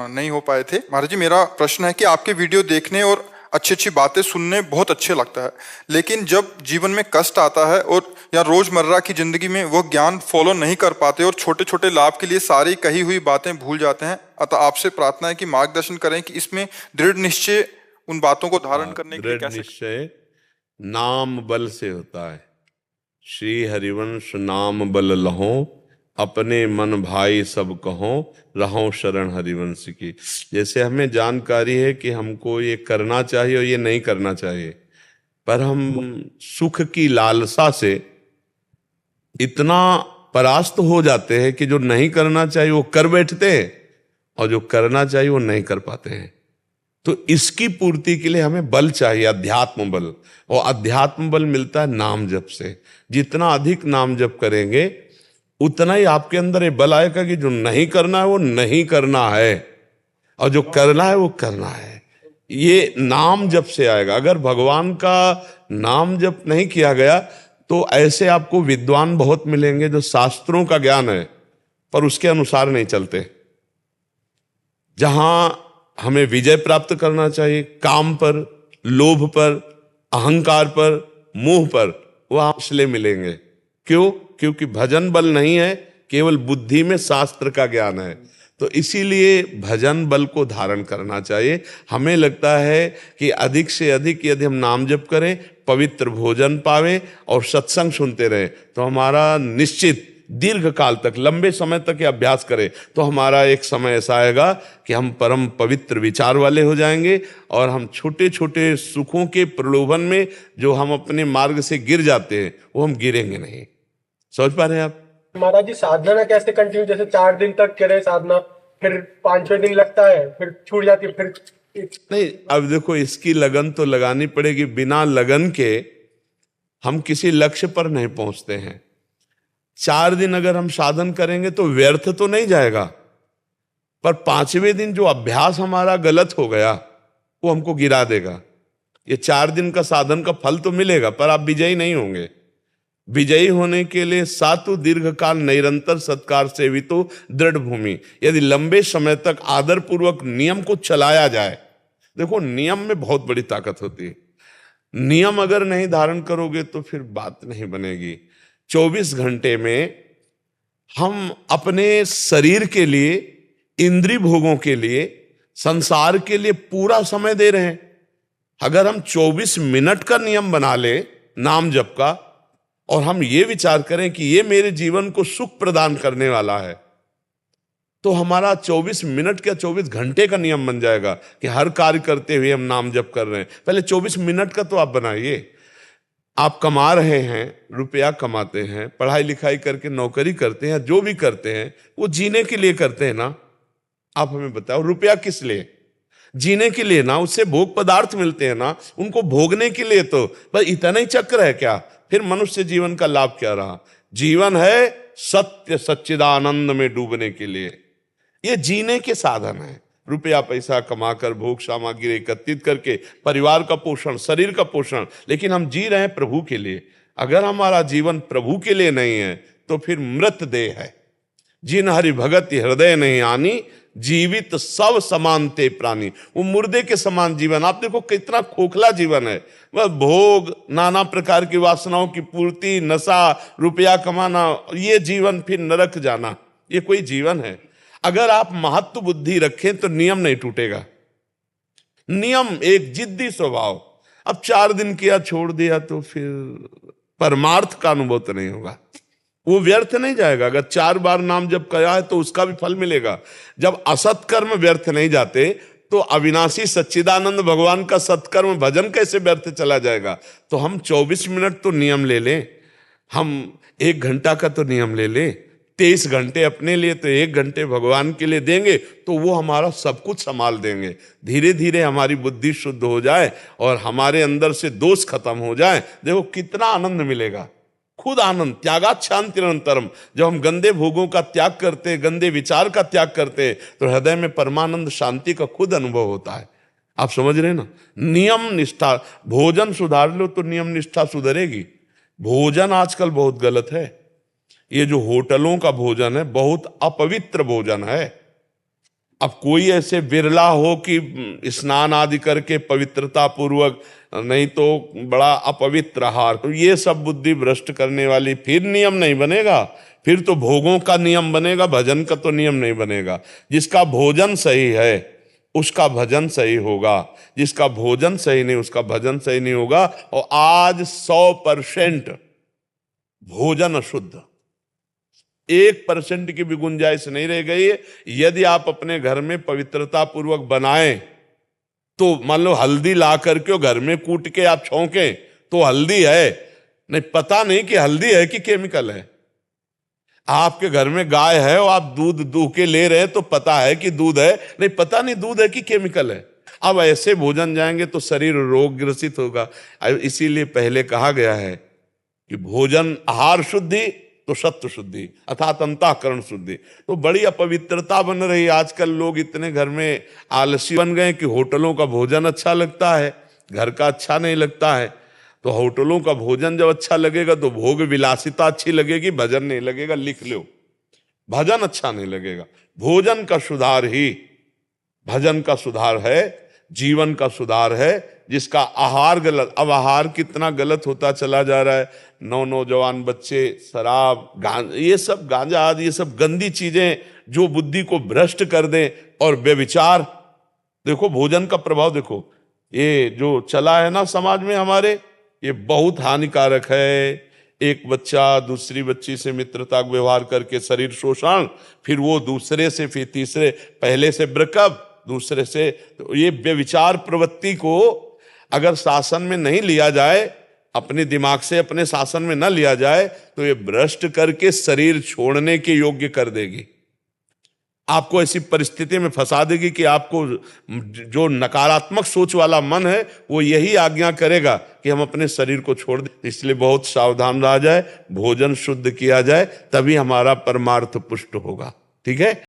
नहीं हो पाए थे। महाराज जी, मेरा प्रश्न है कि आपके वीडियो देखने और अच्छी अच्छी बातें सुनने बहुत अच्छे लगता है, लेकिन जब जीवन में कष्ट आता है और या रोजमर्रा की जिंदगी में वो ज्ञान फॉलो नहीं कर पाते और छोटे छोटे लाभ के लिए सारी कही हुई बातें भूल जाते हैं, अतः आपसे प्रार्थना है कि मार्गदर्शन करें कि इसमें दृढ़ निश्चय उन बातों को धारण करने के लिए दृढ़ कैसे। निश्चय नाम बल से होता है। श्री हरिवंश नाम बल लहो, अपने मन भाई सब कहो, रहो शरण हरिवंश की। जैसे हमें जानकारी है कि हमको ये करना चाहिए और ये नहीं करना चाहिए, पर हम सुख की लालसा से इतना परास्त हो जाते हैं कि जो नहीं करना चाहिए वो कर बैठते हैं और जो करना चाहिए वो नहीं कर पाते हैं। तो इसकी पूर्ति के लिए हमें बल चाहिए, अध्यात्म बल। और अध्यात्म बल मिलता है नाम जप से। जितना अधिक नाम जप करेंगे उतना ही आपके अंदर ये बल आएगा कि जो नहीं करना है वो नहीं करना है और जो करना है वो करना है। ये नाम जप से आएगा। अगर भगवान का नाम जप नहीं किया गया तो ऐसे आपको विद्वान बहुत मिलेंगे जो शास्त्रों का ज्ञान है पर उसके अनुसार नहीं चलते। जहां हमें विजय प्राप्त करना चाहिए काम पर, लोभ पर, अहंकार पर, मोह पर, वह इसलिए मिलेंगे। क्यों? क्योंकि भजन बल नहीं है, केवल बुद्धि में शास्त्र का ज्ञान है। तो इसीलिए भजन बल को धारण करना चाहिए। हमें लगता है कि अधिक से अधिक यदि हम नाम जप करें, पवित्र भोजन पावें और सत्संग सुनते रहें तो हमारा निश्चित दीर्घ काल तक, लंबे समय तक ये अभ्यास करें तो हमारा एक समय ऐसा आएगा कि हम परम पवित्र विचार वाले हो जाएंगे और हम छोटे छोटे सुखों के प्रलोभन में जो हम अपने मार्ग से गिर जाते हैं वो हम गिरेंगे नहीं। समझ पा रहे हैं आप? महाराज जी, साधना कैसे कंटिन्यू? जैसे 4 दिन तक करे साधना, फिर 5वें दिन लगता है, फिर छूट जाती है, फिर नहीं। अब देखो, इसकी लगन तो लगानी पड़ेगी। बिना लगन के हम किसी लक्ष्य पर नहीं पहुंचते हैं। 4 दिन अगर हम साधन करेंगे तो व्यर्थ तो नहीं जाएगा, पर 5वें दिन जो अभ्यास हमारा गलत हो गया वो हमको गिरा देगा। ये 4 दिन का साधन का फल तो मिलेगा पर आप विजयी नहीं होंगे। विजयी होने के लिए सातु दीर्घ काल निरंतर सत्कार सेवितो दृढ़ भूमि। यदि लंबे समय तक आदर पूर्वक नियम को चलाया जाए, देखो नियम में बहुत बड़ी ताकत होती है। नियम अगर नहीं धारण करोगे तो फिर बात नहीं बनेगी। 24 घंटे में हम अपने शरीर के लिए, इंद्रिय भोगों के लिए, संसार के लिए पूरा समय दे रहे हैं। अगर हम 24 मिनट का नियम बना ले नाम जप का और हम ये विचार करें कि ये मेरे जीवन को सुख प्रदान करने वाला है, तो हमारा 24 मिनट का 24 घंटे का नियम बन जाएगा कि हर कार्य करते हुए हम नाम जप कर रहे हैं। पहले 24 मिनट का तो आप बनाइए। आप कमा रहे हैं, रुपया कमाते हैं, पढ़ाई लिखाई करके नौकरी करते हैं, जो भी करते हैं वो जीने के लिए करते हैं ना। आप हमें बताओ, रुपया किस लिए? जीने के लिए ना। उससे भोग पदार्थ मिलते हैं ना, उनको भोगने के लिए। तो बस इतना ही चक्र है क्या? फिर मनुष्य जीवन का लाभ क्या रहा? जीवन है सत्य सच्चिदानंद में डूबने के लिए। ये जीने के साधन है। रुपया पैसा कमाकर, भोग सामग्री एकत्रित करके परिवार का पोषण, शरीर का पोषण, लेकिन हम जी रहे हैं प्रभु के लिए। अगर हमारा जीवन प्रभु के लिए नहीं है तो फिर मृत देह है। जिन हरि भगत हृदय नहीं आनी, जीवित सब समान ते प्राणी। वो मुर्दे के समान जीवन। आप देखो कितना खोखला जीवन है। वह भोग, नाना प्रकार की वासनाओं की पूर्ति, नशा, रुपया कमाना, ये जीवन, फिर नरक जाना, ये कोई जीवन है? अगर आप महत्व बुद्धि रखें तो नियम नहीं टूटेगा। नियम एक जिद्दी स्वभाव। अब 4 दिन किया, छोड़ दिया तो फिर परमार्थ का अनुभव तो नहीं होगा, वो व्यर्थ नहीं जाएगा। अगर 4 बार नाम जब किया है तो उसका भी फल मिलेगा। जब असत कर्म व्यर्थ नहीं जाते तो अविनाशी सच्चिदानंद भगवान का सत्कर्म भजन कैसे व्यर्थ चला जाएगा? तो हम 24 मिनट तो नियम ले लें, हम 1 घंटा का तो नियम ले लें, 23 घंटे अपने लिए तो 1 घंटे भगवान के लिए देंगे तो वो हमारा सब कुछ संभाल देंगे। धीरे धीरे हमारी बुद्धि शुद्ध हो जाए और हमारे अंदर से दोष खत्म हो जाए, देखो कितना आनंद मिलेगा। खुद आनंद, त्यागात शांति निरंतरम। जब हम गंदे भोगों का त्याग करते, गंदे विचार का त्याग करते तो हृदय में परमानंद शांति का खुद अनुभव होता है। आप समझ रहे ना? नियम निष्ठा, भोजन सुधार लो तो नियम निष्ठा सुधरेगी। भोजन आजकल बहुत गलत है। ये जो होटलों का भोजन है बहुत अपवित्र भोजन है। अब कोई ऐसे बिरला हो कि स्नान आदि करके पवित्रता पूर्वक, नहीं तो बड़ा अपवित्र आहार, तो ये सब बुद्धि भ्रष्ट करने वाली फिर नियम नहीं बनेगा। फिर तो भोगों का नियम बनेगा, भजन का तो नियम नहीं बनेगा। जिसका भोजन सही है उसका भजन सही होगा, जिसका भोजन सही नहीं उसका भजन सही नहीं होगा। और आज 100% भोजन अशुद्ध, 1% की भी गुंजाइश नहीं रह गई है। यदि आप अपने घर में पवित्रता पूर्वक बनाएं तो मान लो हल्दी ला करके और घर में कूट के आप छौंकें तो हल्दी है, नहीं पता नहीं कि हल्दी है कि केमिकल है। आपके घर में गाय है और आप दूध दूह के ले रहे हैं तो पता है कि दूध है, नहीं पता नहीं दूध है कि केमिकल है। अब ऐसे भोजन जाएंगे तो शरीर रोग ग्रसित होगा। इसीलिए पहले कहा गया है कि भोजन आहार शुद्धि तो सत्व शुद्धि अर्थात अंतःकरण शुद्धि। तो बड़ी अपवित्रता बन रही। आजकल लोग इतने घर में आलसी बन गए कि होटलों का भोजन अच्छा लगता है, घर का अच्छा नहीं लगता है। तो होटलों का भोजन जब अच्छा लगेगा तो भोग विलासिता अच्छी लगेगी, भजन नहीं लगेगा। लिख लो, भजन अच्छा नहीं लगेगा। भोजन का सुधार ही भजन का सुधार है, जीवन का सुधार है। जिसका आहार गलत, अब आहार कितना गलत होता चला जा रहा है। नौजवान बच्चे शराब, ये सब गांजा आदि, ये सब गंदी चीजें जो बुद्धि को भ्रष्ट कर दें। और व्यभिचार, देखो भोजन का प्रभाव देखो, ये जो चला है ना समाज में हमारे, ये बहुत हानिकारक है। एक बच्चा दूसरी बच्ची से मित्रता का व्यवहार करके शरीर शोषण, फिर वो दूसरे से, फिर तीसरे, पहले से ब्रेकअप, दूसरे से। तो ये व्यभिचार प्रवृत्ति को अगर शासन में नहीं लिया जाए, अपने दिमाग से अपने शासन में न लिया जाए, तो ये भ्रष्ट करके शरीर छोड़ने के योग्य कर देगी। आपको ऐसी परिस्थिति में फंसा देगी कि आपको जो नकारात्मक सोच वाला मन है वो यही आज्ञा करेगा कि हम अपने शरीर को छोड़ दें। इसलिए बहुत सावधान रहा जाए, भोजन शुद्ध किया जाए, तभी हमारा परमार्थ पुष्ट होगा। ठीक है।